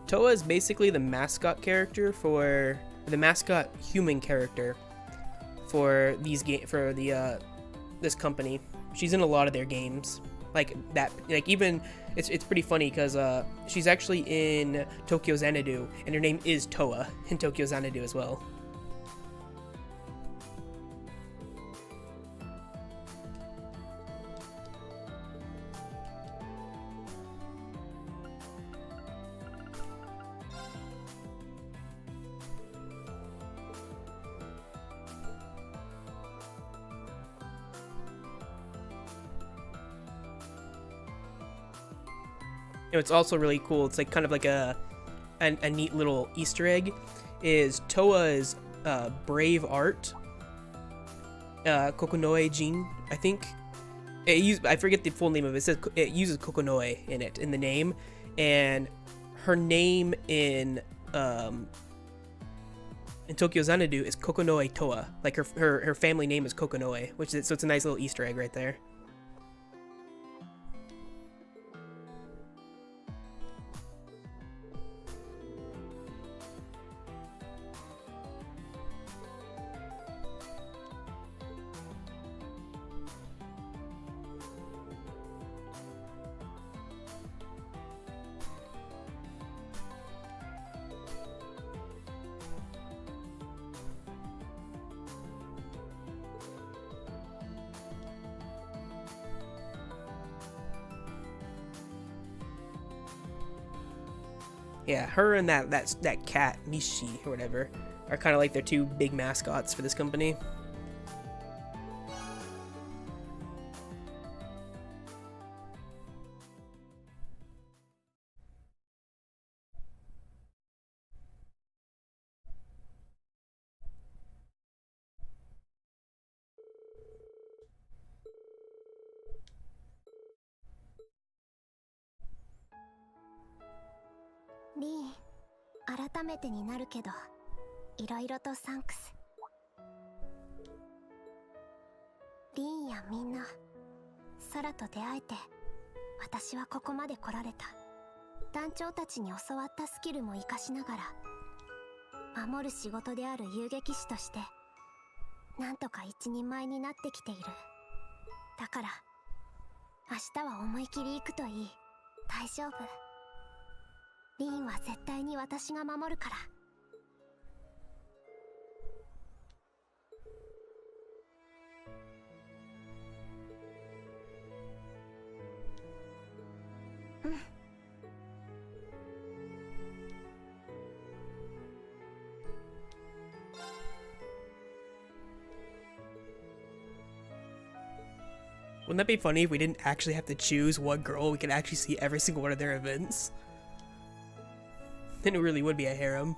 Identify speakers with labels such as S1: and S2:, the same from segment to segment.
S1: Toa is basically the mascot character for the mascot human character for this company. She's in a lot of their games, like that. Like even it's pretty funny because she's actually in Tokyo Xanadu, and her name is Toa in Tokyo Xanadu as well. It's also really cool. It's like kind of like a neat little Easter egg. Is Toa's brave art, Kokonoe Jin, I think. I forget the full name of it. It says it uses Kokonoe in it in the name, and her name in Tokyo Xanadu is Kokonoe Toa. Like her family name is Kokonoe, so it's a nice little Easter egg right there. Yeah, her and that cat, Mishi, or whatever, are kind of like their two big mascots for this company.
S2: Lee, 改めてになるけど、いろいろとサンクス。リーンやみんな、空と出会えて、私はここまで来られた。団長たちに教わったスキルも活かしながら、守る仕事である遊撃士として、なんとか一人前になってきている。だから、明日は思い切り行くといい。大丈夫。リーンは絶対に私が守るから。うん。
S1: Wouldn't that be funny if we didn't actually have to choose one girl? We could actually see every single one of their events. Then it really would be a harem.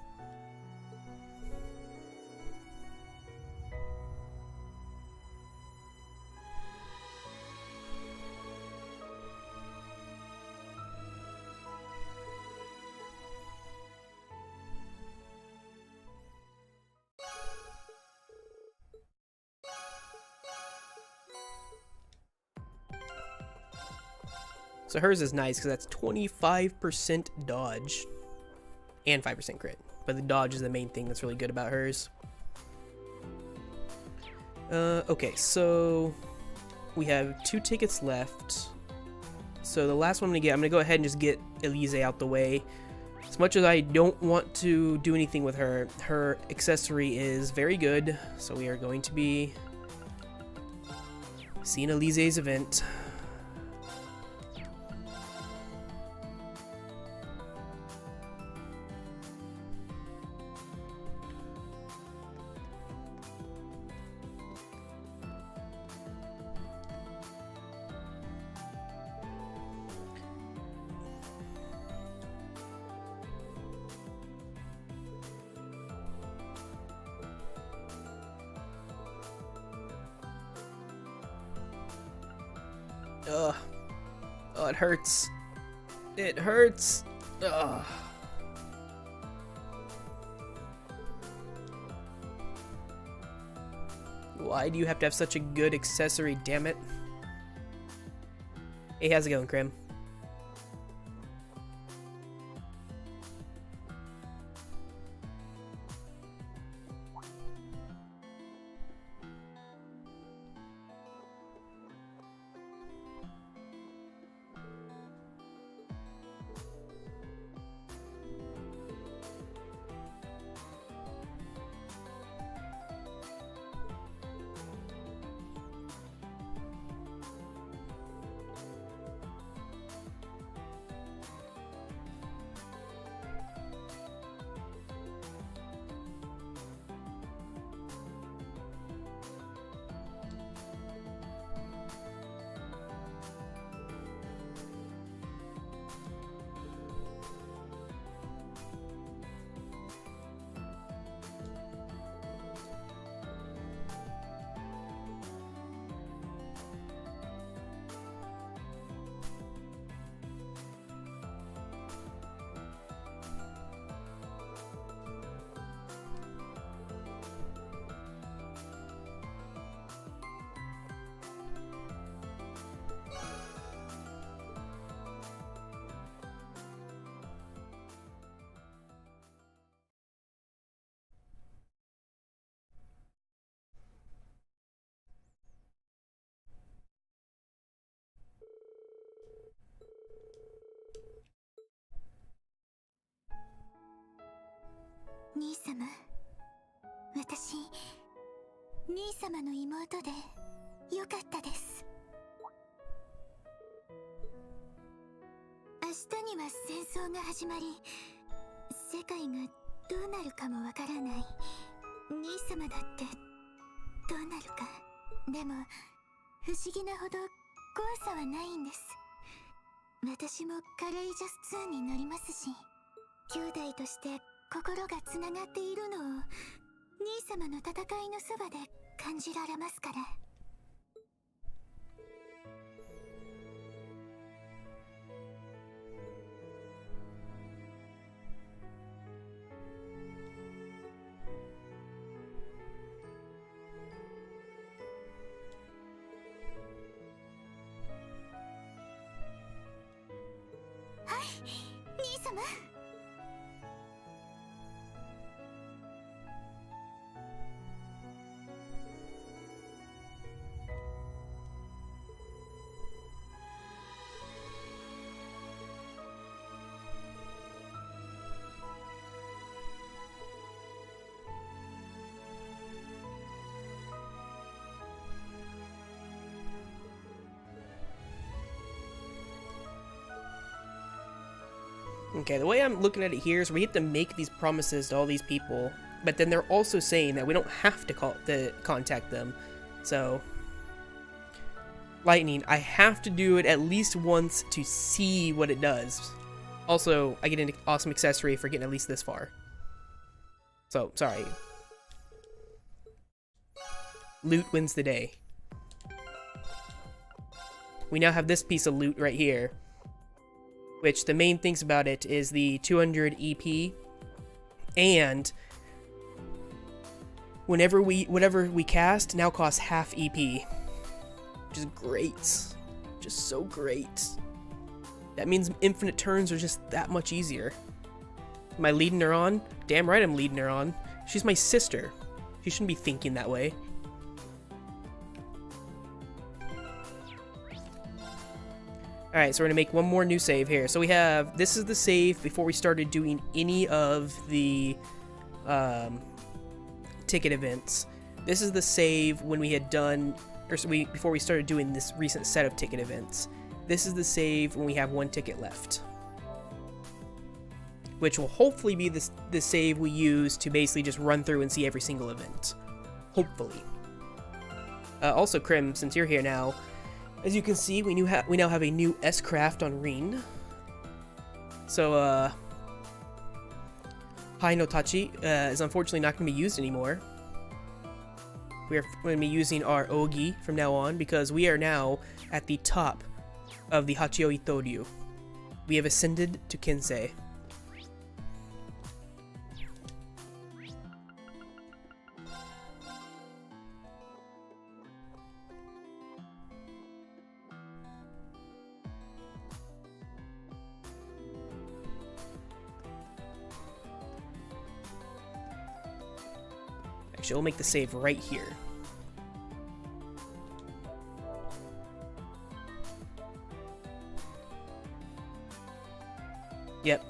S1: So hers is nice because that's 25% dodge and 5% crit. But the dodge is the main thing that's really good about hers. Okay, so we have 2 tickets left. So the last one I'm gonna go ahead and just get Elise out the way. As much as I don't want to do anything with her, her accessory is very good. So we are going to be seeing Elise's event. Ugh. Oh, it hurts. It hurts. Ugh. Why do you have to have such a good accessory, damn it? Hey, how's it going, Krim?
S2: 兄様、私、兄様の妹でよかったです。明日には戦争が始まり、世界がどうなるかもわからない。兄様だってどうなるか。でも不思議なほど怖さはないんです。私もカレイジャス2に乗りますし、兄弟として心がつながっているのを兄様の戦いのそばで感じられますから。はい、兄様。
S1: Okay, the way I'm looking at it here is we have to make these promises to all these people, but then they're also saying that we don't have to contact them. So, Lightning, I have to do it at least once to see what it does. Also, I get an awesome accessory for getting at least this far. So, sorry. Loot wins the day. We now have this piece of loot right here, which the main things about it is the 200 EP, and whatever we cast now costs half EP, which is great, just so great. That means infinite turns are just that much easier. Am I leading her on? Damn right I'm leading her on. She's my sister. She shouldn't be thinking that way. Alright, so we're going to make one more new save here. So we have, this is the save before we started doing any of the ticket events. This is the save when we had done, before we started doing this recent set of ticket events. This is the save when we have one ticket left, which will hopefully be the save we use to basically just run through and see every single event. Hopefully. Also, Krim, since you're here now, as you can see, we now have a new S-Craft on Rin. So, Hai no Tachi is unfortunately not going to be used anymore. We are going to be using our Ogi from now on, because we are now at the top of the Hachio Itoryu. We have ascended to Kensei. Actually, we'll make the save right here. Yep.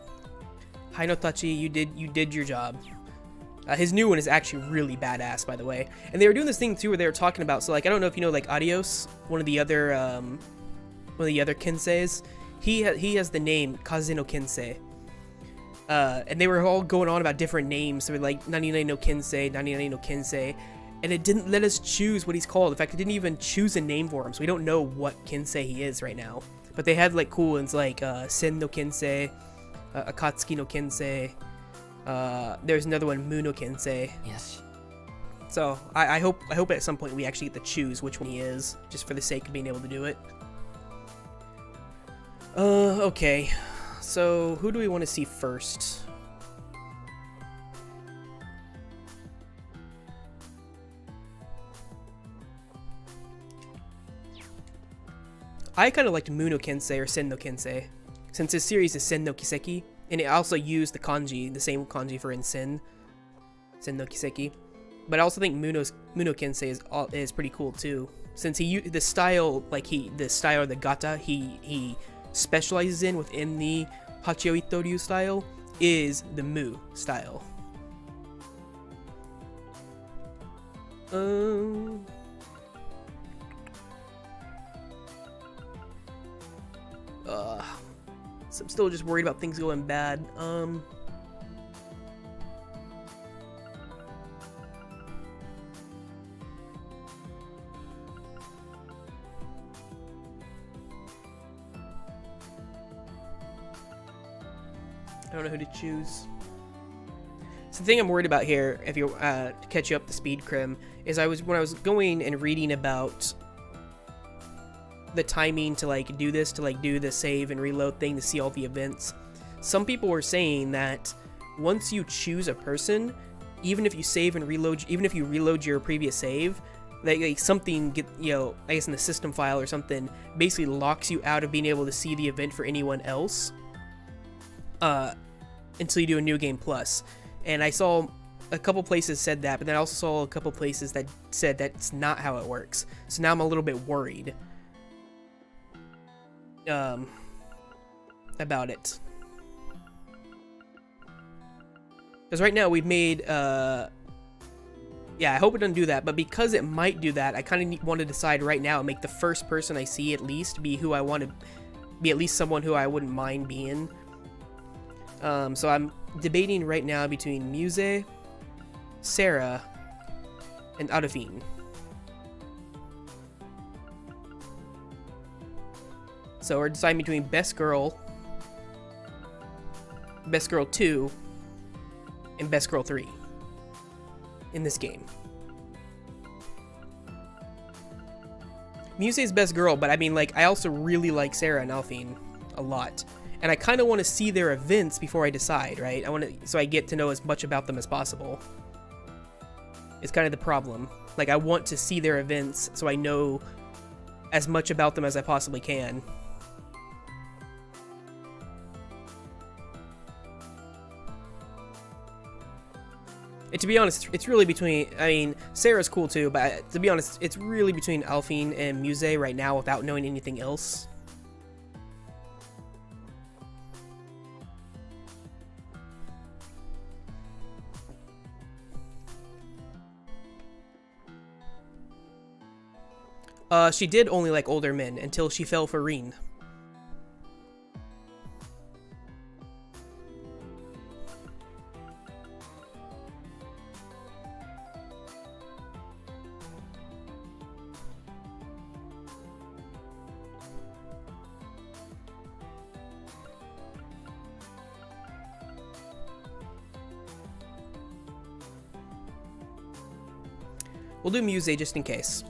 S1: Hai no Tachi, you did your job. His new one is actually really badass, by the way. And they were doing this thing too where they were talking about, so like, I don't know if you know, like Adios, one of the other Kenseis. He has the name Kaze no Kensei. And they were all going on about different names. So like 99 no Kensei, 99 no Kensei, and it didn't let us choose what he's called. In fact, it didn't even choose a name for him, so we don't know what Kensei he is right now. But they had like cool ones like Sen no Kensei, Akatsuki no Kensei. There's another one, Mu no Kensei.
S3: Yes.
S1: So I hope at some point we actually get to choose which one he is, just for the sake of being able to do it. Okay. So, who do we want to see first? I kind of liked Mu no Kensei or Sen no Kensei, since his series is Sen no Kiseki, and it also used the kanji, the same kanji for in Sen no Kiseki. But I also think Mu no Kensei is pretty cool too, since the style of the gata he specializes in within the Hachio Itoryu style is the Mu style. Um. So I'm still just worried about things going bad. I don't know who to choose. So the thing I'm worried about here, if you to catch you up to speed, Krim, is when I was going and reading about the timing to like do this, to like do the save and reload thing to see all the events. Some people were saying that once you choose a person, even if you save and reload, even if you reload your previous save, that like something I guess in the system file or something basically locks you out of being able to see the event for anyone else. Until you do a New Game Plus. And I saw a couple places said that, but then I also saw a couple places that said that's not how it works. So now I'm a little bit worried about it. Because right now we've made, yeah, I hope it doesn't do that, but because it might do that, I kind of want to decide right now and make the first person I see at least be who I want to be, at least someone who I wouldn't mind being. So I'm debating right now between Muse, Sarah, and Adafine. So we're deciding between Best Girl 2, and Best Girl 3 in this game. Muse is Best Girl, but I mean, like, I also really like Sarah and Alphine a lot. And I kind of want to see their events before I decide, right? So I get to know as much about them as possible. It's kind of the problem. Like, I want to see their events so I know as much about them as I possibly can. And to be honest, it's really between, I mean, Sarah's cool too, but to be honest, it's really between Alphine and Muse right now without knowing anything else. She did only like older men until she fell for Reen. We'll do Muse just in case.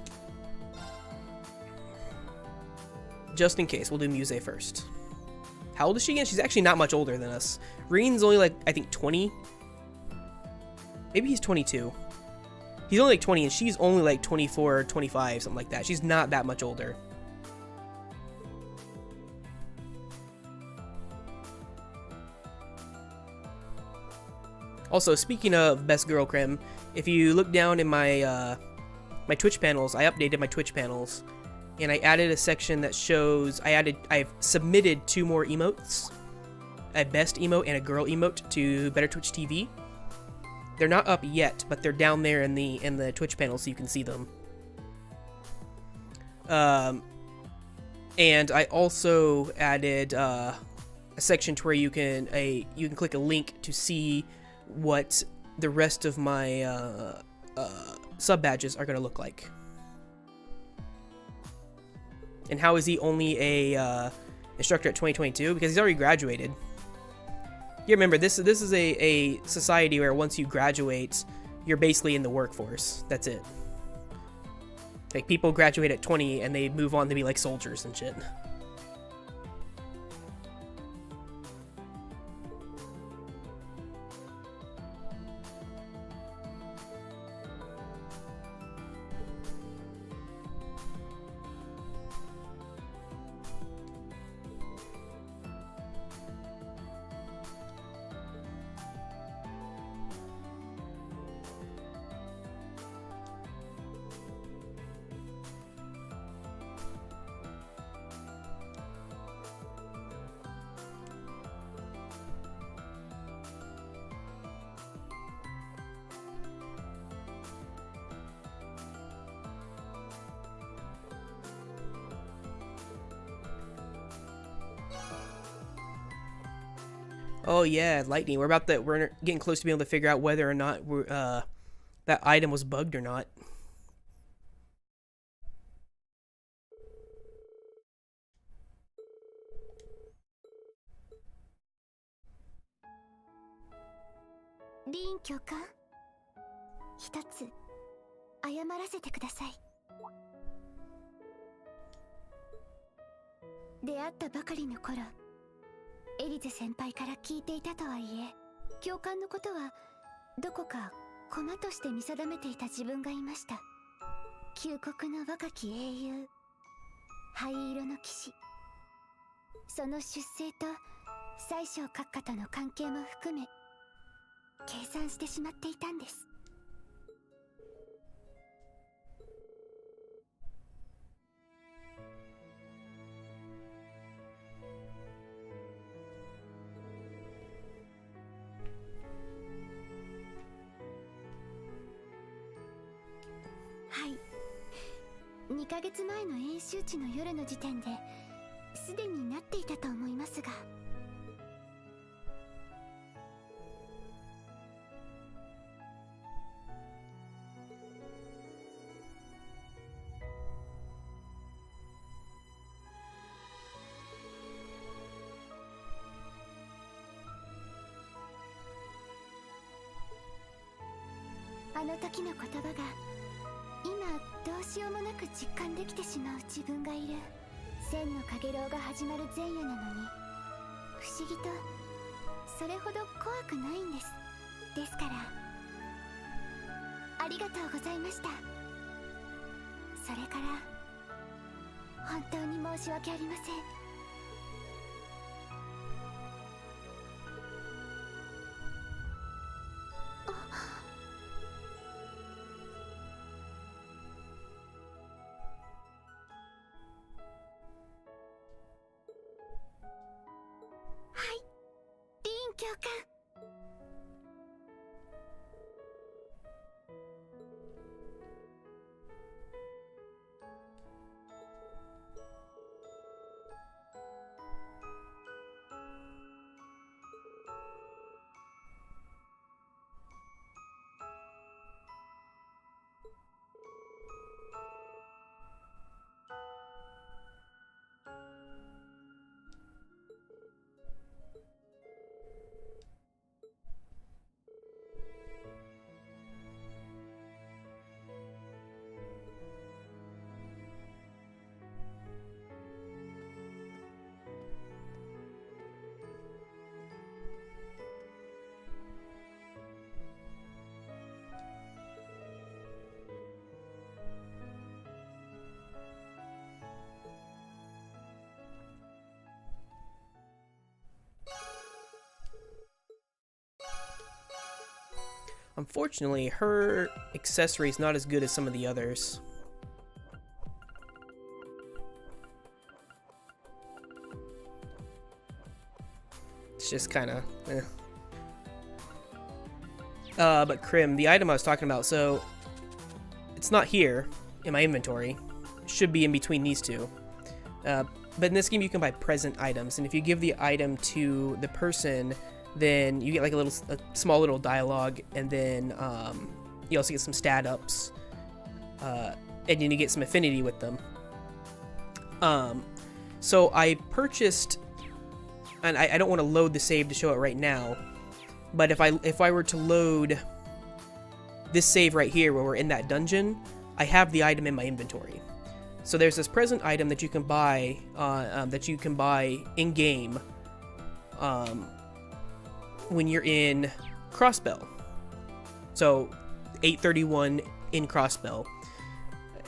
S1: Just in case, we'll do Muse first. How old is she again? She's actually not much older than us. Reen's only like, I think 20? Maybe he's 22. He's only like 20 and she's only like 24 or 25, something like that. She's not that much older. Also, speaking of Best Girl Krim, if you look down in my my Twitch panels, I updated my Twitch panels, and I added a section that shows I've submitted 2 more emotes, a best emote and a girl emote to Better Twitch TV. They're not up yet, but they're down there in the Twitch panel so you can see them. And I also added a section to where you can click a link to see what the rest of my sub badges are going to look like. And how is he only a instructor at 2022? Because he's already graduated. You remember, this is a society where once you graduate, you're basically in the workforce. That's it. Like, people graduate at 20 and they move on to be like soldiers and shit. Oh yeah, lightning. We're getting close to being able to figure out whether or not that item was bugged or not.
S2: Lin 教官、一つ謝らせてください。出会ったばかりの頃、エリゼ先輩から聞いていたとはいえ、教官のことはどこか駒として見定めていた自分がいました。旧国の若き英雄、灰色の騎士。その出生と宰相閣下との関係も含め計算してしまっていたんです。はい、2ヶ月前の演習地の夜の時点ですでになっていたと思いますが、あの時の言葉が今どうしようもなく実感できてしまう自分がいる。千のかげろうが始まる前夜なのに不思議とそれほど怖くないんです。ですからありがとうございました。それから本当に申し訳ありません。教官、
S1: Unfortunately, her accessory is not as good as some of the others. It's just kind of eh. But Krim, the item I was talking about, so it's not here in my inventory. It should be in between these two. But in this game, you can buy present items, and if you give the item to the person, then you get like a small little dialogue, and then you also get some stat ups, and then you get some affinity with them. So I purchased, and I don't want to load the save to show it right now, but if I were to load this save right here where we're in that dungeon, I have the item in my inventory. So there's this present item that you can buy in game. When you're in Crossbell. So 831 in Crossbell.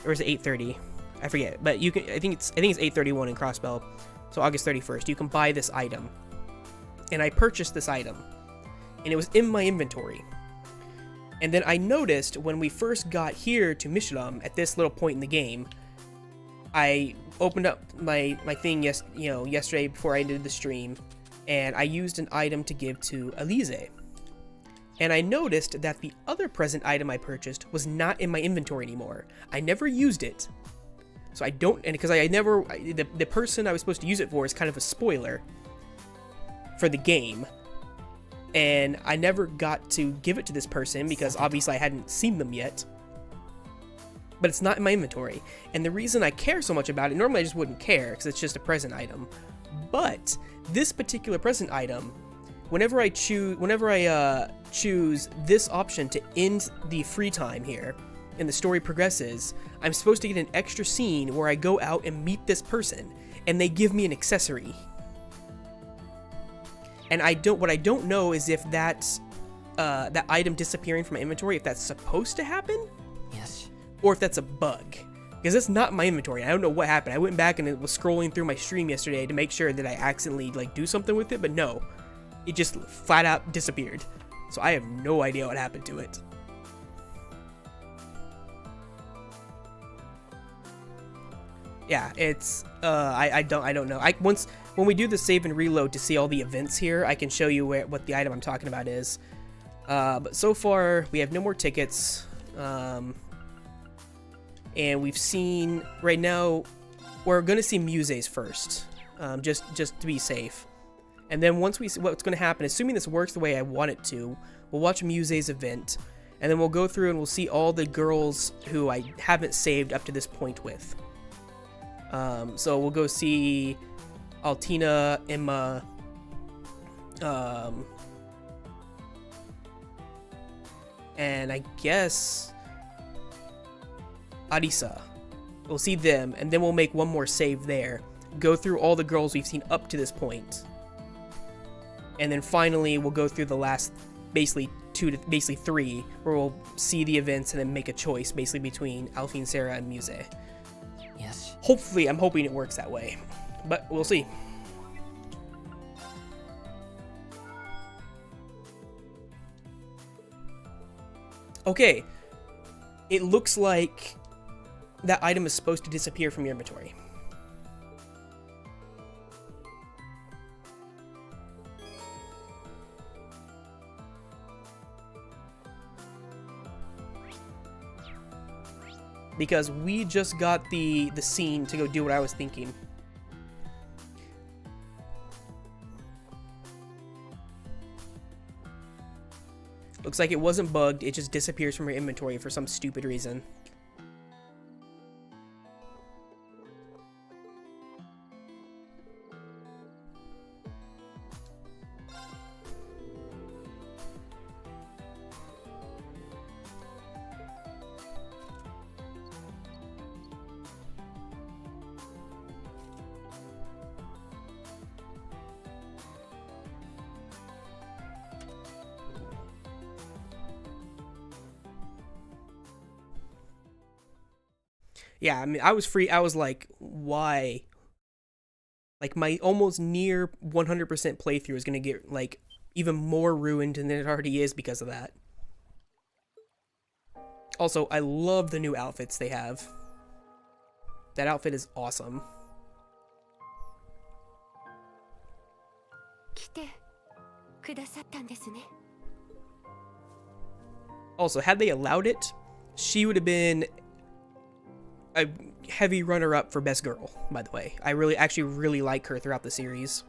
S1: Or is it 830? I forget. But you can I think it's 831 in Crossbell. So August 31st. You can buy this item. And I purchased this item. And it was in my inventory. And then I noticed when we first got here to Mishram at this little point in the game, I opened up my thing yesterday before I did the stream, and I used an item to give to Elise. And I noticed that the other present item I purchased was not in my inventory anymore. I never used it. So I don't, and because the person I was supposed to use it for is kind of a spoiler for the game. and I never got to give it to this person because obviously I hadn't seen them yet. But it's not in my inventory. And the reason I care so much about it, normally I just wouldn't care because it's just a present item. But this particular present item, whenever I choose this option to end the free time here and the story progresses, I'm supposed to get an extra scene where I go out and meet this person and they give me an accessory. And what I don't know is if that item disappearing from my inventory, if that's supposed to happen,
S3: Yes.
S1: or if that's a bug, because that's not my inventory. I don't know what happened. I went back and it was scrolling through my stream yesterday to make sure that I accidentally like do something with it, but no, it just flat out disappeared. So I have no idea what happened to it. Yeah, it's I don't know. When we do the save and reload to see all the events here, I can show you what the item I'm talking about is. But so far we have no more tickets, and we've seen right now we're gonna see muses first, just to be safe. And then once we see what's gonna happen, assuming this works the way I want it to, we'll watch muse's event, and then we'll go through and we'll see all the girls who I haven't saved up to this point with. So we'll go see Altina, Emma, and I guess Arisa. We'll see them, and then we'll make one more save there. Go through all the girls we've seen up to this point. And then finally, we'll go through the last, basically 3, where we'll see the events and then make a choice, basically between Alphine, Sarah, and Muse.
S3: Yes.
S1: Hopefully, I'm hoping it works that way, but we'll see. Okay, it looks like that item is supposed to disappear from your inventory. Because we just got the scene to go do what I was thinking. Looks like it wasn't bugged, it just disappears from your inventory for some stupid reason. Yeah, I mean, I was like, why? Like, my almost near 100% playthrough is going to get, like, even more ruined than it already is because of that. Also, I love the new outfits they have. That outfit is awesome. Also, had they allowed it, she would have been a heavy runner-up for best girl, by the way. I actually really like her throughout the series.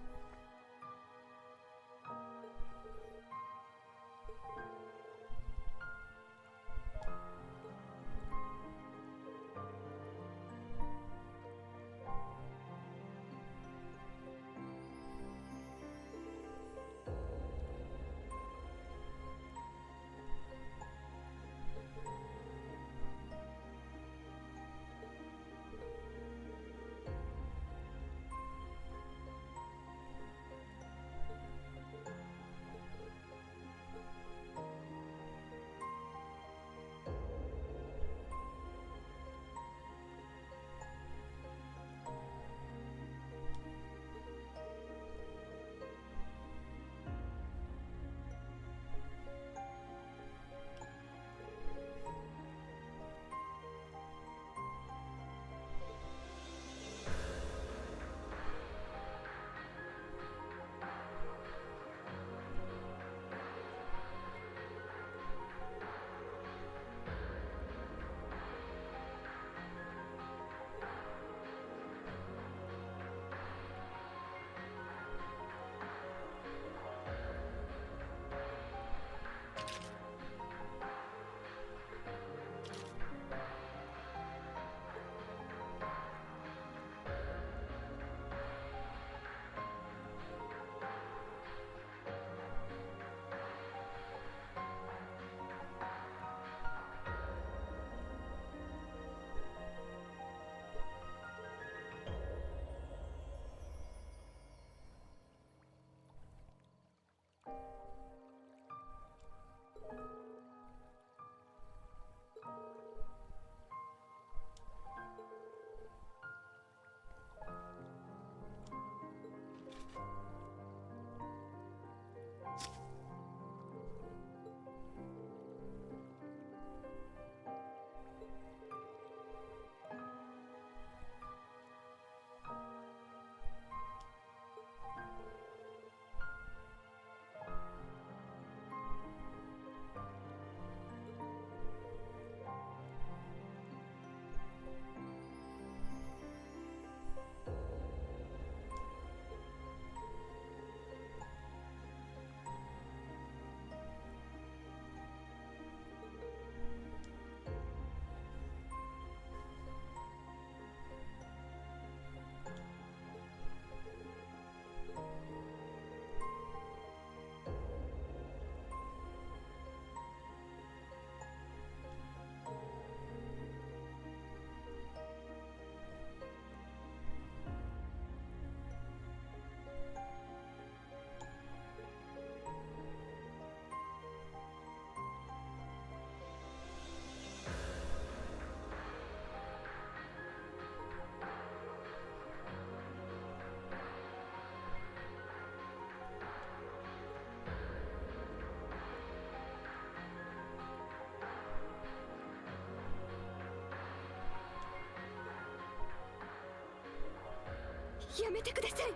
S4: やめてください。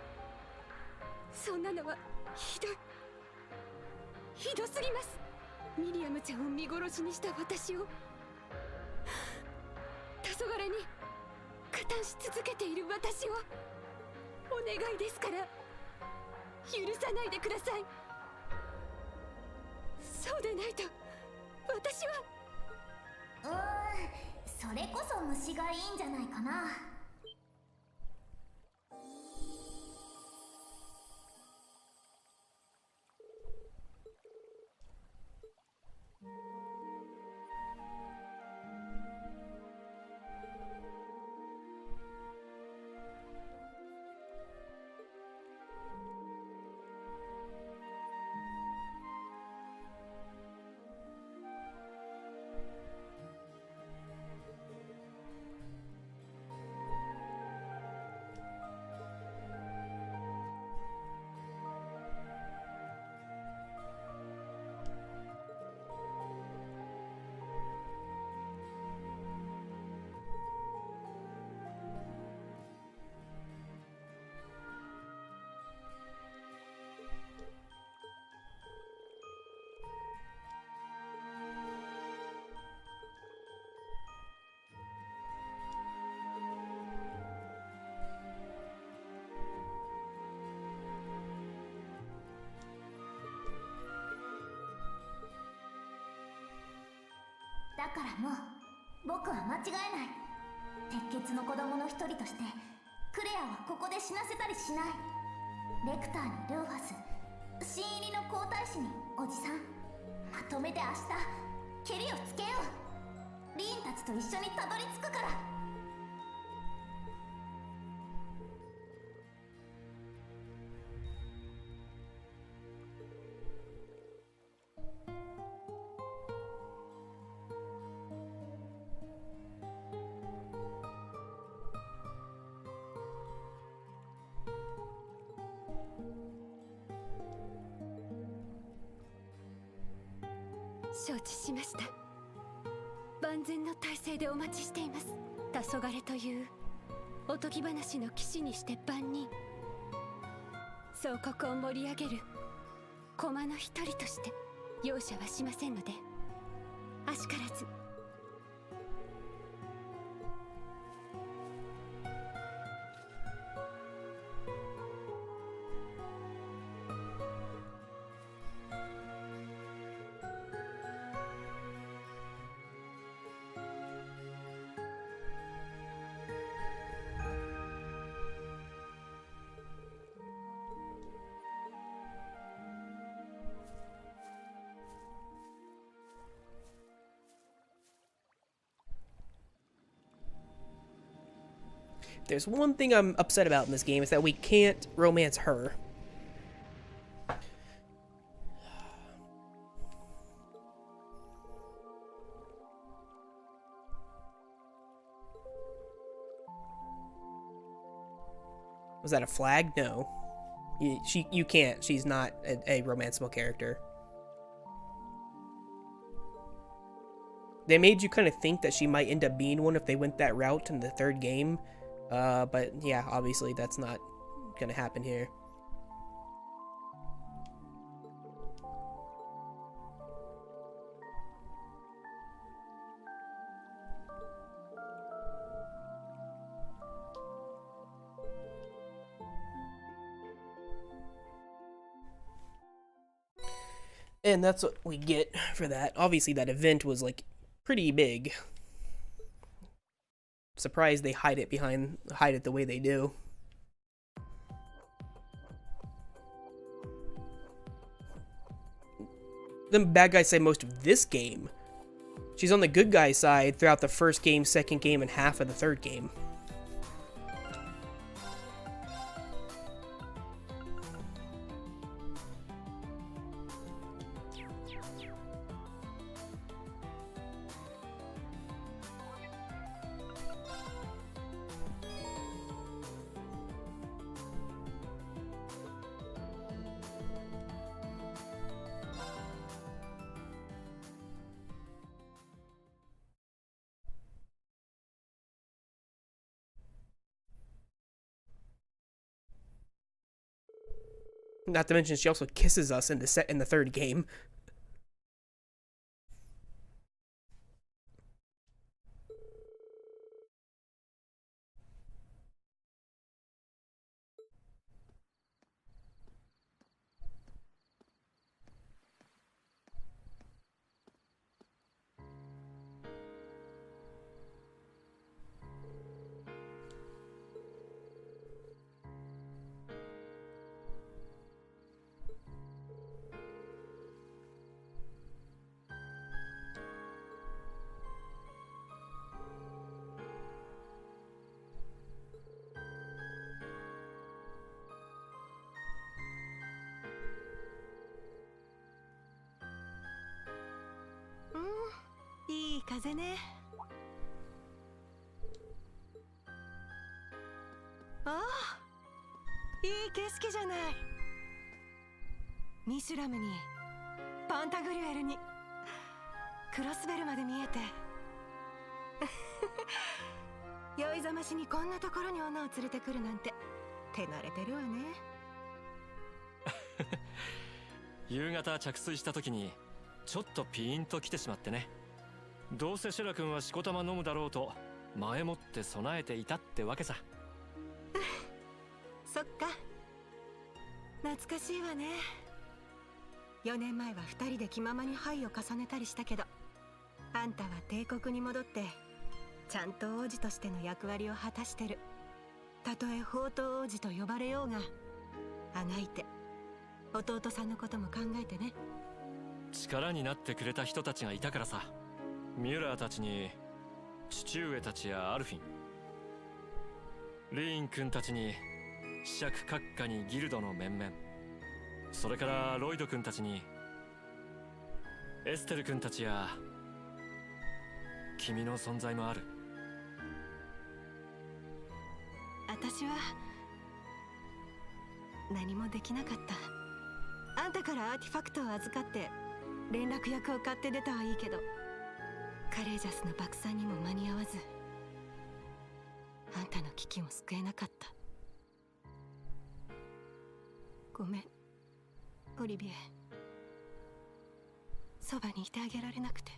S4: そんなのはひどすぎます。ミリアムちゃんを見殺しにした私を、黄昏に加担し続けている私をお願いですから許さないでください。そうでないと私は。
S2: それこそ虫がいいんじゃないかな。だからもう僕は間違えない。鉄血の子供の一人としてクレアはここで死なせたりしない。レクターにルーファス、新入りの皇太子におじさん、まとめて明日ケリをつけよう。リーンたちと一緒にたどり着くから。
S4: 承知しました。万全の体制でお待ちしています。黄昏というおとぎ話の騎士にして万人、総国を盛り上げる駒の一人として容赦はしませんので、あしからず。
S1: There's one thing I'm upset about in this game, is that we can't romance her. Was that a flag? No. You can't. She's not a romanceable character. They made you kind of think that she might end up being one if they went that route in the third game. But yeah, obviously that's not gonna happen here. And that's what we get for that. Obviously that event was like pretty big. Surprised they hide it the way they do. The bad guys say most of this game. She's on the good guy side throughout the first game, second game, and half of the third game. Not to mention, she also kisses us in the third game.
S4: いい風ね。ああ、いい景色じゃない。ミシュラムにパンタグリュエルにクロスベルまで見えて酔いざましにこんなところに女を連れてくるなんて手慣れてるわね。
S5: 夕方着水した時にちょっとピーンと来てしまってね。どうせシェラ君はしこたま飲むだろうと前もって備えていたってわけさ。
S4: そっか、懐かしいわね。4年前は2人で気ままに牌を重ねたりしたけど、あんたは帝国に戻ってちゃんと王子としての役割を果たしてる。たとえ宝刀王子と呼ばれようがあがいて弟さんのことも考えてね。
S5: 力になってくれた人たちがいたからさ。ミュラーたちに父上たちやアルフィン、リーン君たちに子爵閣下にギルドの面々、それからロイド君たちにエステル君たちや君の存在もある。
S4: 私は何もできなかった。あんたからアーティファクトを預かって連絡役を買って出たはいいけど、カレージャスの爆散にも間に合わず、あんたの危機も救えなかった。ごめんオリビエ、そばにいてあげられなくて。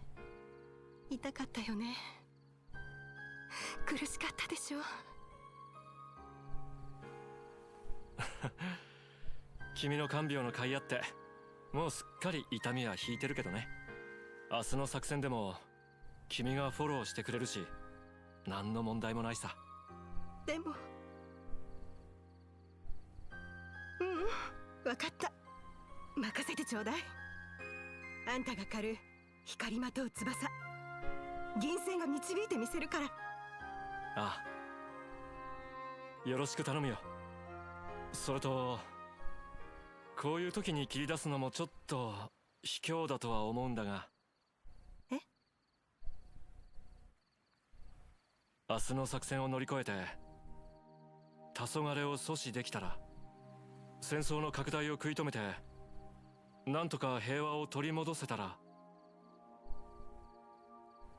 S4: 痛かったよね。苦しかったでしょ。
S5: 君の看病の甲斐あってもうすっかり痛みは引いてるけどね。明日の作戦でも君がフォローしてくれるし何の問題もないさ。
S4: でも分かった、任せてちょうだい。あんたが狩る光まとう翼、銀星が導いてみせるから。
S5: ああ、よろしく頼むよ。それとこういう時に切り出すのもちょっと卑怯だとは思うんだが、明日の作戦を乗り越えて黄昏を阻止できたら、戦争の拡大を食い止めてなんとか平和を取り戻せたら、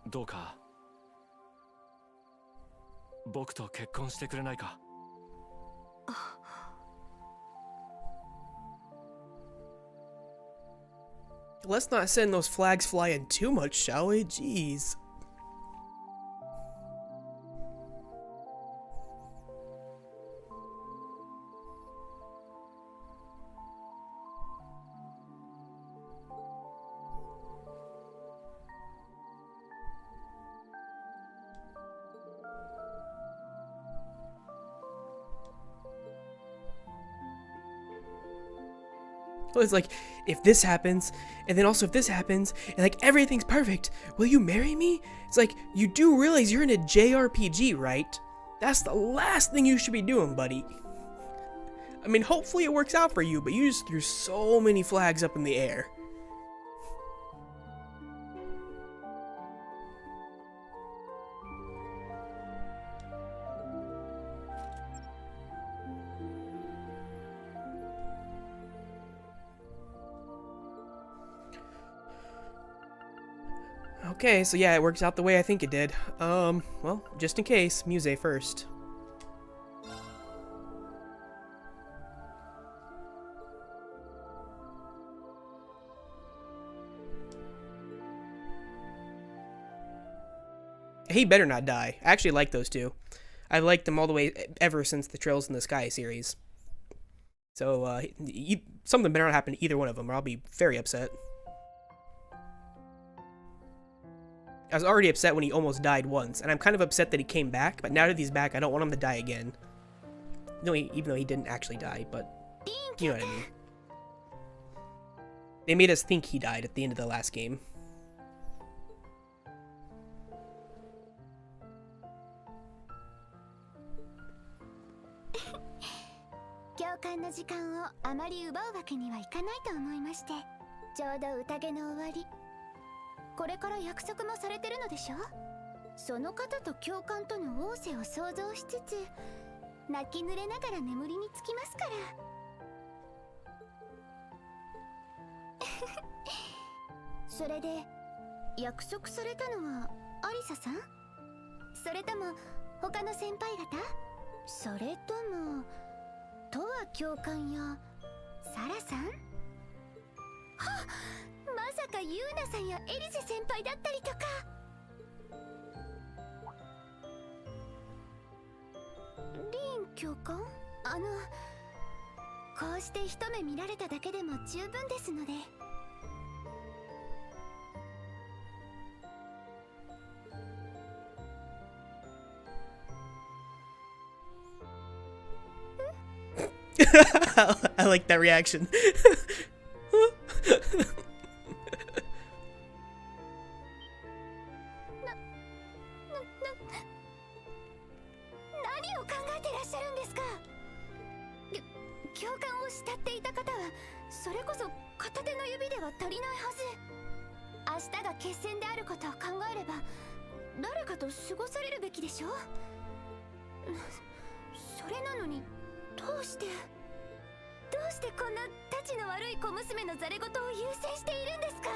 S5: どうか僕と結婚してくれないか。
S1: Let's not send those flags flying too much, shall we? Jeez. It's like, if this happens, and then also if this happens, and like everything's perfect, will you marry me? It's like, you do realize you're in a JRPG, right? That's the last thing you should be doing, buddy. I mean, hopefully it works out for you, but you just threw so many flags up in the air. Okay, so yeah, it works out the way I think it did. Well, just in case, Muse first. He better not die. I actually like those two. I've liked them all the way ever since the Trails in the Sky series. So, something better not happen to either one of them, or I'll be very upset. I was already upset when he almost died once, and I'm kind of upset that he came back, but now that he's back, I don't want him to die again. No, even though he didn't actually die, but you know what I mean. They made us think he died at the end of the last game. .
S2: これから約束もされてるのでしょ。その方と教官との逢瀬を想像しつつ、泣き濡れながら眠りにつきますから。それで約束されたのはアリサさん？それとも他の先輩方？それともトワ教官やサラさん？はっ、まさかユーナさんやエリゼ先輩だったりとか。リーン教官？こうして一目見られただけでも十分ですので。
S1: I like that reaction.
S2: 何を考えてらっしゃるんですか。教官を慕っていた方はそれこそ片手の指では足りないはず。明日が決戦であることを考えれば誰かと過ごされるべきでしょ。それなのにどうしてこんなたちの悪い小娘のざれ言を優先しているんですか。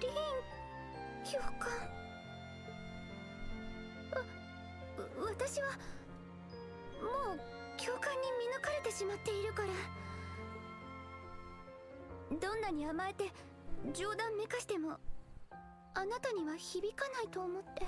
S2: リーン教官。私はもう教官に見抜かれてしまっているから。どんなに甘えて冗談めかしてもあなたには響かないと思って。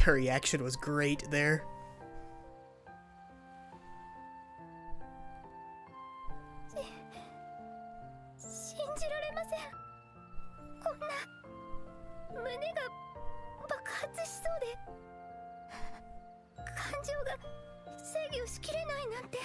S1: Her reaction was great there.
S2: 信じられません。こんな胸が爆発しそうで、感情が制御しきれないなんて。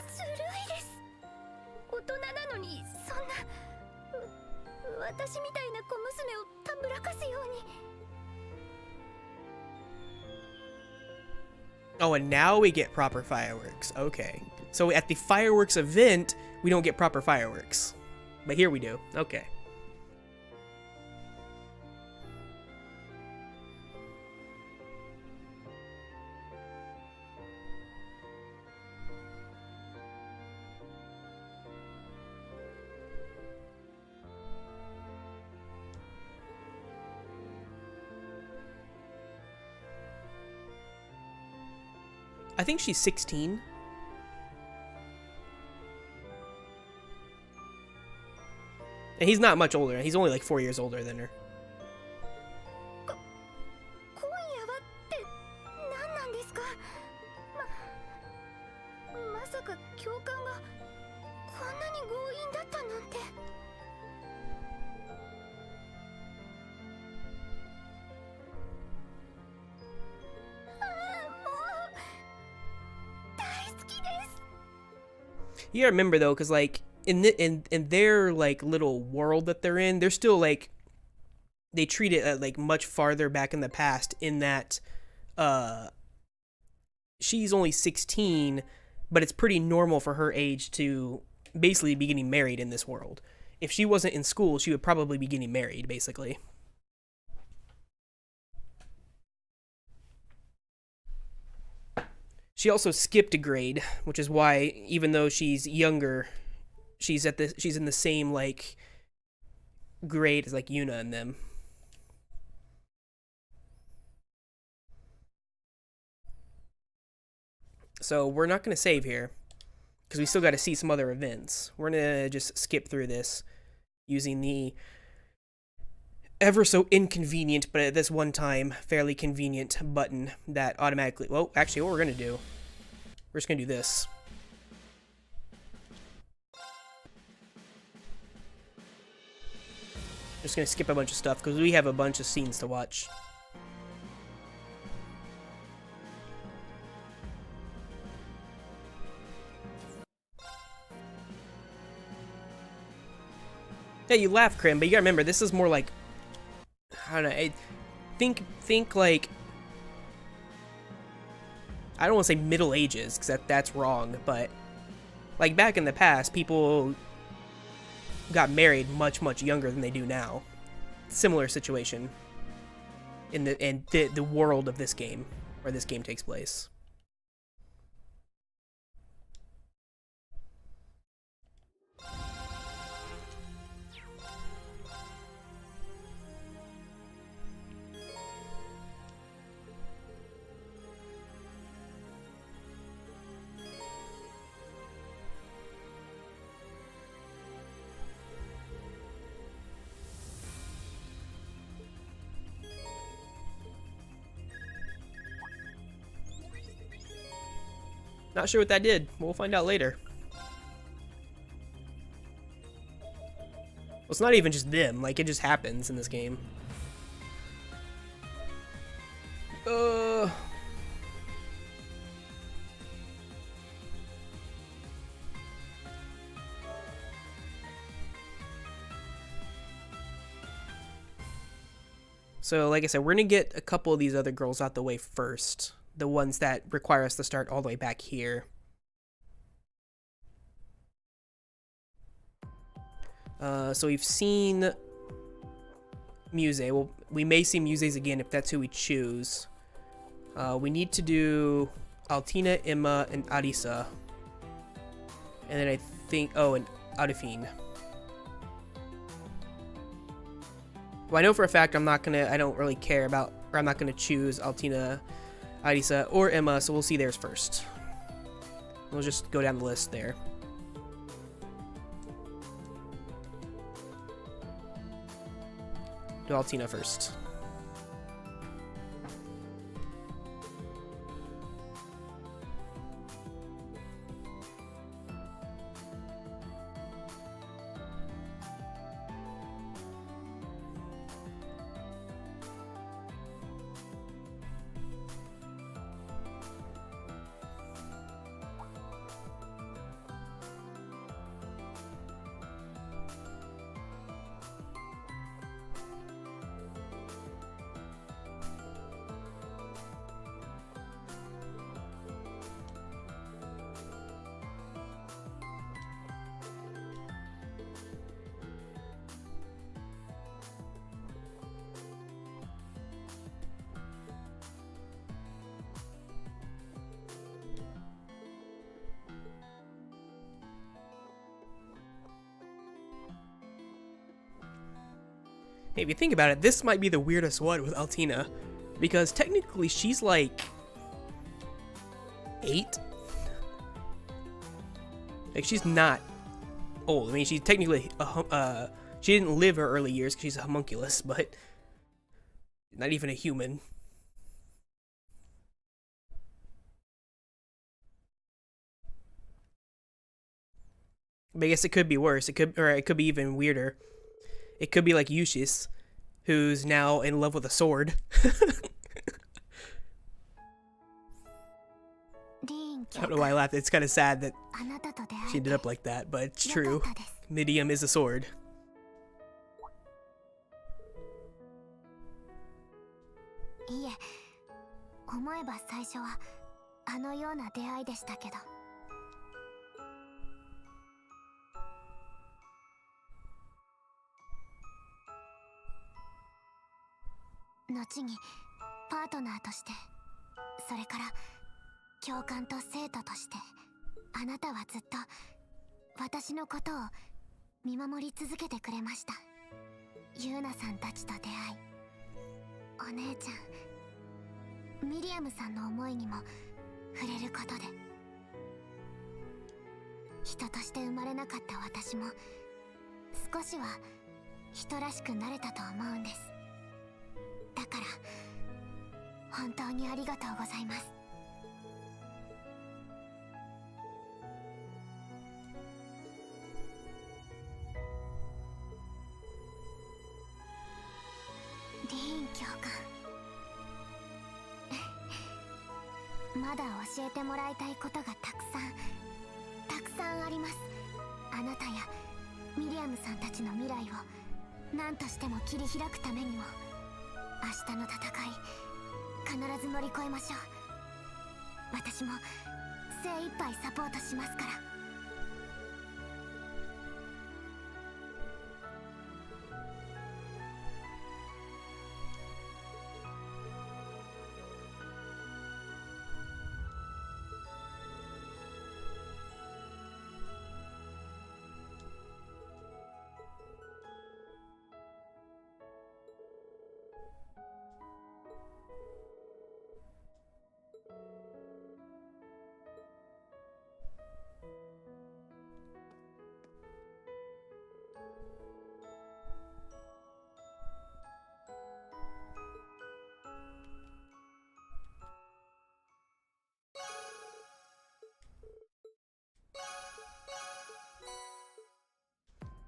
S2: ずるいです。大人なのにそんな私みたいな小娘をたぶらかすように。
S1: Oh, and now we get proper fireworks. Okay. So at the fireworks event, we don't get proper fireworks. But here we do. Okay. I think she's 16. And he's not much older. He's only like 4 years older than her.
S2: 今夜はって何なんですか。まさか教官がこんなに強引だったなんて。ああ、もう大好きです。
S1: You gotta remember though, because like in their like little world that they're in, they're still like they treat it like much farther back in the past. In that, she's only 16, but it's pretty normal for her age to basically be getting married in this world. If she wasn't in school, she would probably be getting married, basically. She also skipped a grade, which is why, even though she's younger, she's in the same like grade as like Yuna and them. So we're not gonna save here because we still got to see some other events. We're gonna just skip through this using the ever so inconvenient, but at this one time fairly convenient button that automatically. Well, actually, what we're gonna do, we're just gonna do this. Just gonna skip a bunch of stuff because we have a bunch of scenes to watch. Yeah, you laugh, Krim, but you gotta remember this is more like, I don't know. Think like, I don't want to say Middle Ages because that's wrong, but like back in the past, people got married much younger than they do now. Similar situation in the world of this game where this game takes place. Not sure what that did. We'll find out later. Well, it's not even just them. Like, it just happens in this game. So, like I said, we're gonna get a couple of these other girls out the way first. The ones that require us to start all the way back here. So we've seen Muse. Well, we may see Muses again if that's who we choose. We need to do Altina, Emma, and Arisa. And then I think, oh, and Arifine. Well, I know for a fact I don't really care about, or I'm not gonna choose Altina, Arisa, or Emma, so we'll see theirs first. We'll just go down the list there. Do Altina first. Hey, if you think about it, this might be the weirdest one with Altina, because technically she's like 8. Like, she's not old. I mean, she's technically she didn't live her early years because she's a homunculus, but not even a human. But I guess it could be worse. It could be even weirder. It could be like Yushis, who's now in love with a sword. I don't know why I laughed. It's kind of sad that she ended up like that, but it's true. Midium is a sword.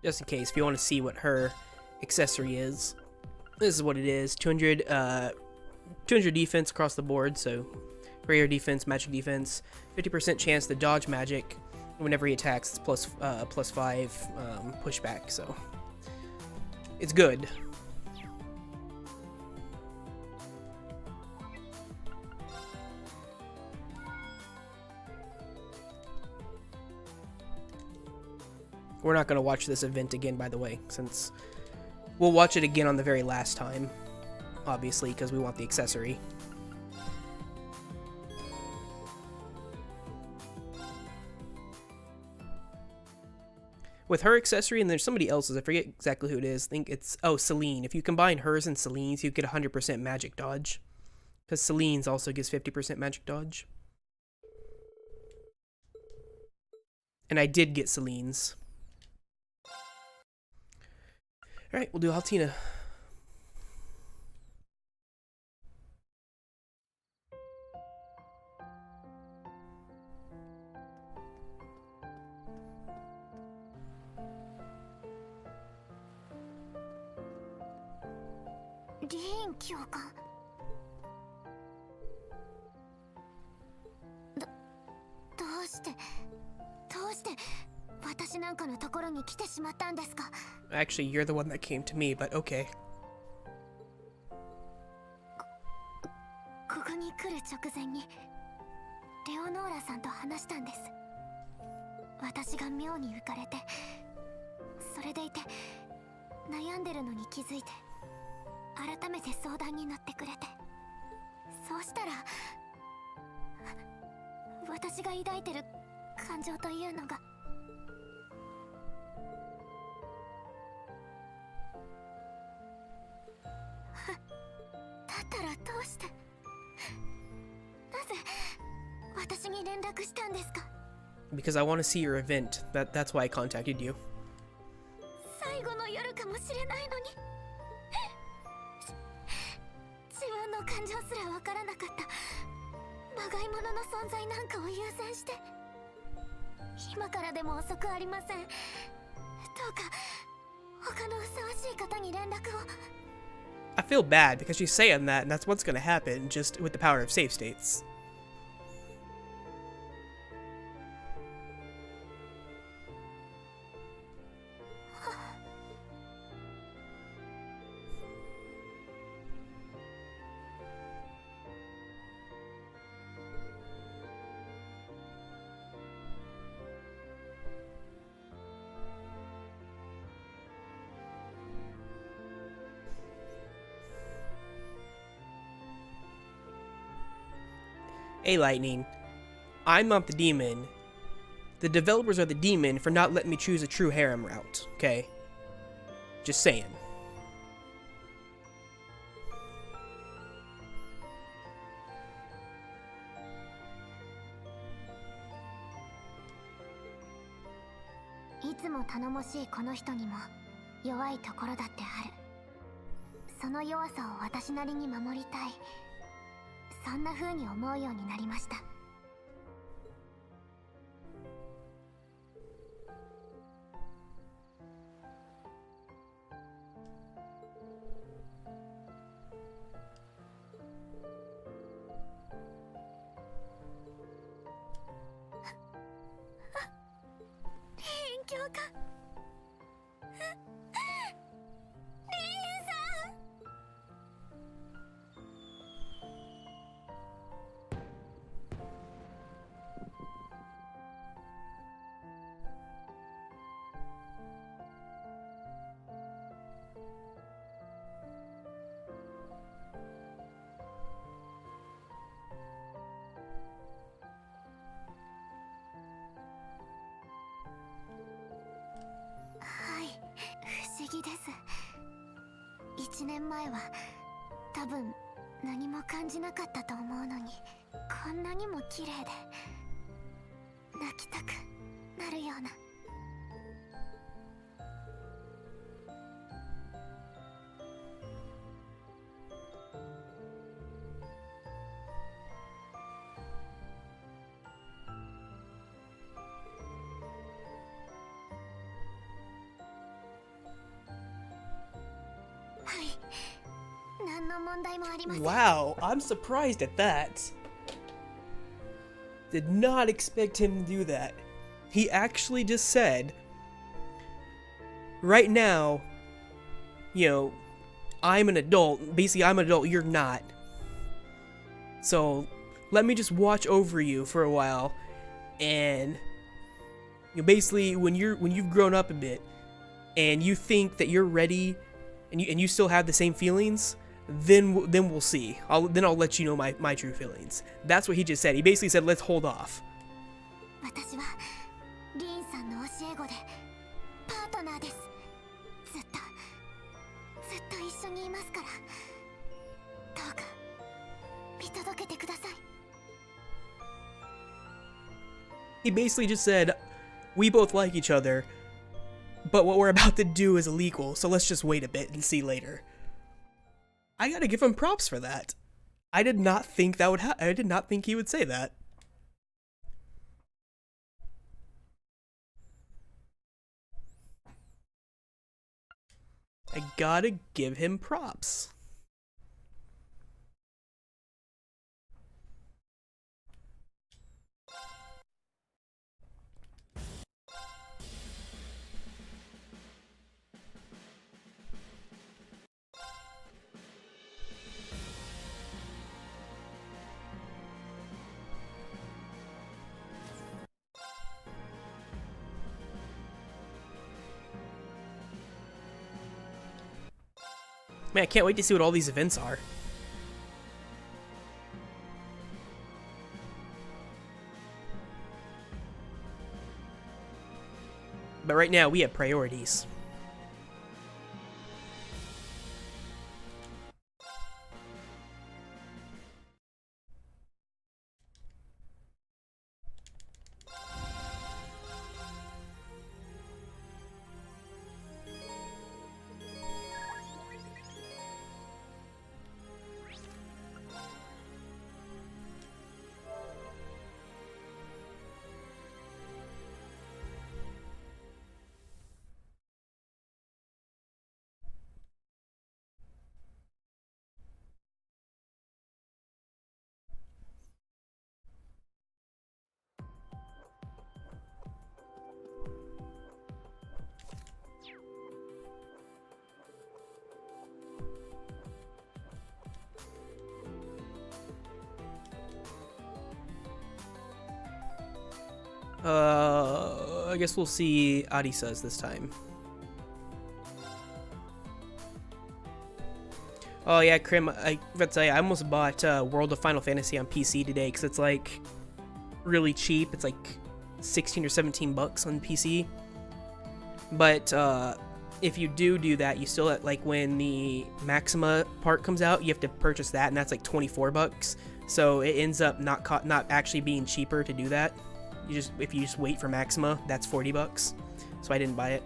S1: Just in case, if you want to see what her accessory is, this is what it is. 200 defense across the board, so rare defense, magic defense, 50% chance to dodge magic. Whenever he attacks, it's plus 5 pushback, so it's good. We're not going to watch this event again, by the way, since we'll watch it again on the very last time, obviously, because we want the accessory. with her accessory, and there's somebody else's. I forget exactly who it is. I think it's Celine. If you combine hers and Celine's, you get 100% magic dodge, because Celine's also gives 50% magic dodge. And I did get Celine's. All right, we'll do Altina.
S2: Lin 教官。どうして私なんかのところに来てしまったんですか？
S1: Actually, you're the one that came to me, but okay.
S2: ここに来る直前にレオノーラさんと話したんです。私が妙に浮かれて、それでいて悩んでるのに気づいて、改めて相談に乗ってくれて、そうしたら私が抱いてる感情というのが、だったらどうして、なぜ私に連絡したんですか？
S1: Because I want to see your event. That's why I contacted you.
S2: 最後の夜かもしれないのに、自分の感情すらわからなかったまがいものの存在なんかを優先して、今からでも遅くありません。どうか他のふさわしい方に連絡を。
S1: I feel bad because she's saying that, and that's what's going to happen just with the power of save states. Hey, Lightning. I'm not the demon. The developers are the demon for not letting me choose a true harem route, okay? Just saying.
S2: I つも頼もしいこの人にも弱いところだってある。その弱さを私なりに守りたい。そんな風に思うようになりました。勉強か。不思議です。1年前は多分何も感じなかったと思うのに、こんなにも綺麗で泣きたくなるような。
S1: Wow, I'm surprised at that. Did not expect him to do that. He actually just said, right now, you know, I'm an adult. Basically, I'm an adult, you're not. So, let me just watch over you for a while. And, you know, basically, when you've grown up a bit, and you think that you're ready, and you still have the same feelings, then we'll see. I'll let you know my true feelings. That's what he just said. He basically said, let's hold off.
S2: 私はリンさんの教え子でーナーです。ずっと一緒にいますから、どうか見届けてください。
S1: He basically just said, we both like each other, but what we're about to do is illegal, so let's just wait a bit and see later. I gotta give him props for that. I did not think that would I did not think he would say that. I gotta give him props. Man, I can't wait to see what all these events are. But right now, we have priorities. I guess we'll see Arisa's this time. Oh yeah, Krim, I forgot to tell you, I almost bought World of Final Fantasy on PC today because it's like really cheap. It's like 16 or 17 bucks on PC. But if you do that, you still like when the Maxima part comes out, you have to purchase that, and that's like 24 bucks. So it ends up not actually being cheaper to do that. If you just wait for Maxima, that's 40 bucks. So I didn't buy it.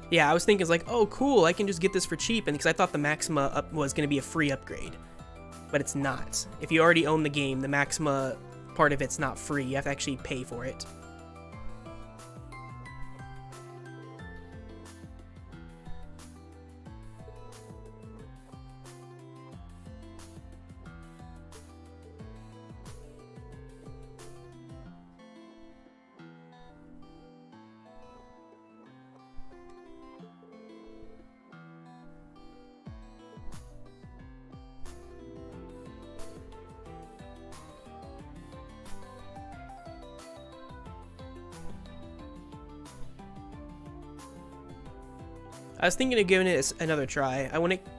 S1: Yeah, I was thinking, like, oh, cool, I can just get this for cheap, and because I thought the Maxima was going to be a free upgrade. But it's not. If you already own the game, the Maxima part of it's not free. You have to actually pay for it. I was thinking of giving it another try.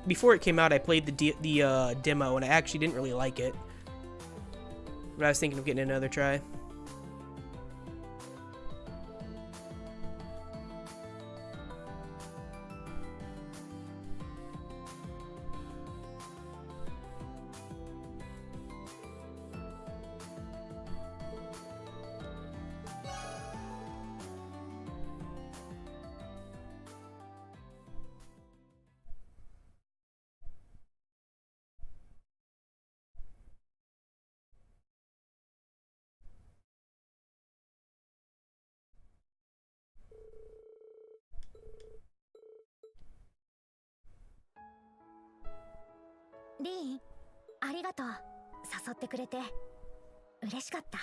S1: Before it came out, I played the demo, and I actually didn't really like it. But I was thinking of getting another try.
S2: リーン、ありがとう。誘ってくれて嬉しかった。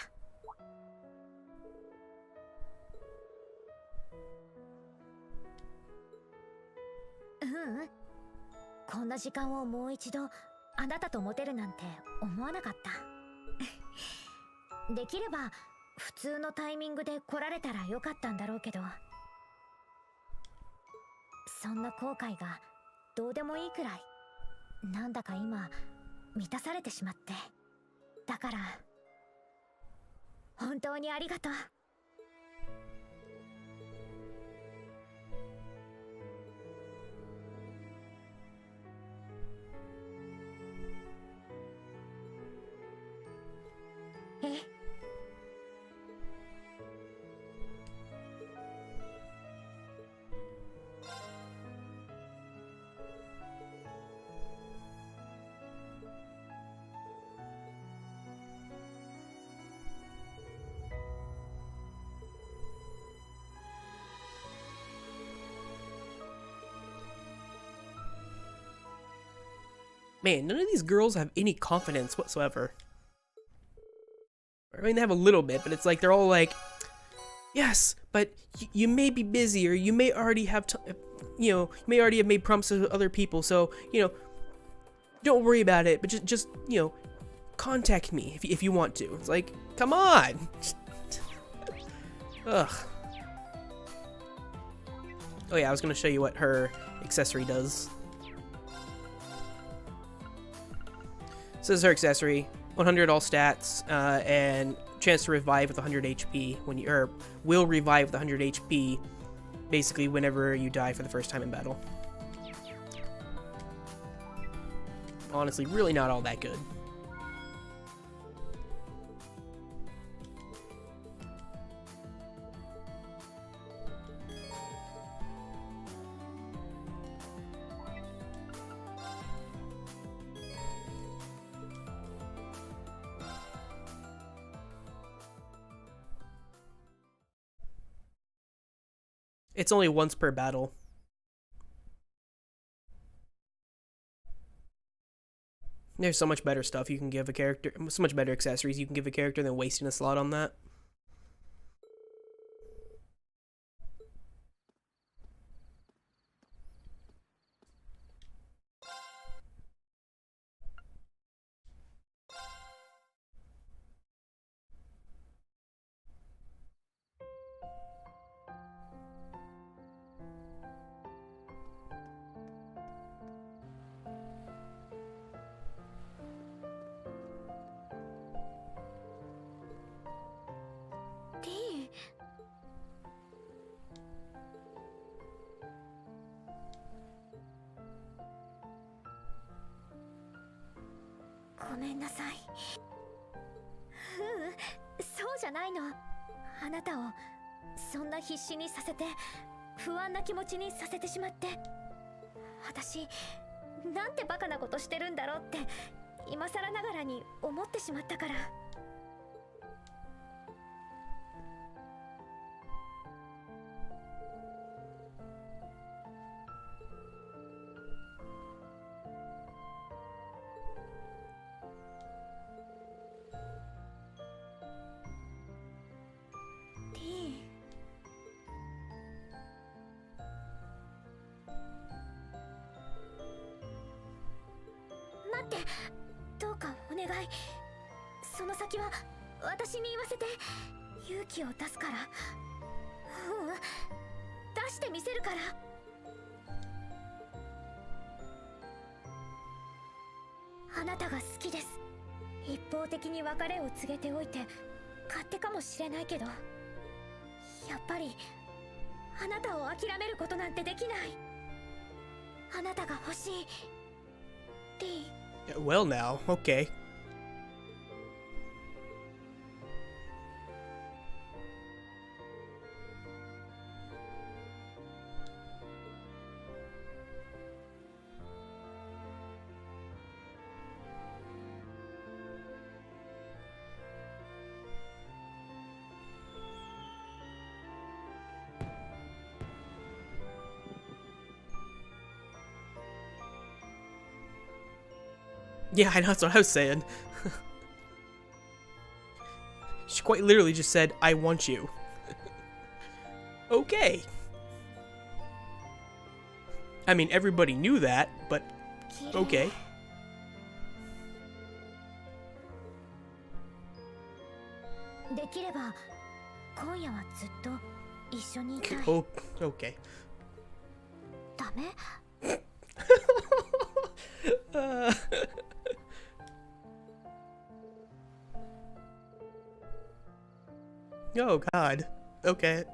S2: こんな時間をもう一度あなたと持てるなんて思わなかった。できれば普通のタイミングで来られたらよかったんだろうけど、そんな後悔がどうでもいいくらいなんだか今満たされてしまって。だから本当にありがとう。え、
S1: Man, none of these girls have any confidence whatsoever. I mean, they have a little bit, but it's like they're all like, yes, but you may be busy, or you may already have, you may already have made promises with other people, so, don't worry about it, but just contact me if you want to. It's like, come on! Ugh. Oh yeah, I was gonna show you what her accessory does. So this is her accessory, 100 all stats, and chance to revive with 100 HP when you, or will revive with 100 HP, basically whenever you die for the first time in battle. Honestly, really not all that good. It's only once per battle. There's so much better stuff you can give a character, so much better accessories you can give a character than wasting a slot on that.
S2: ごめんなさい。そうじゃないの。あなたをそんな必死にさせて、不安な気持ちにさせてしまって、私なんてバカなことしてるんだろうって今更ながらに思ってしまったから。待って、どうかお願い。その先は私に言わせて。勇気を出すから。出してみせるから。あなたが好きです。一方的に別れを告げておいて勝手かもしれないけど、やっぱりあなたを諦めることなんてできない。あなたが欲しい、リー。
S1: Well now, okay. Yeah, I know, that's what I was saying. She quite literally just said, I want you. Okay. I mean, everybody knew that, but okay.
S2: できれば今夜はずっと一緒にいたい。
S1: Oh, okay.
S2: ダメ？
S1: Oh God. Okay.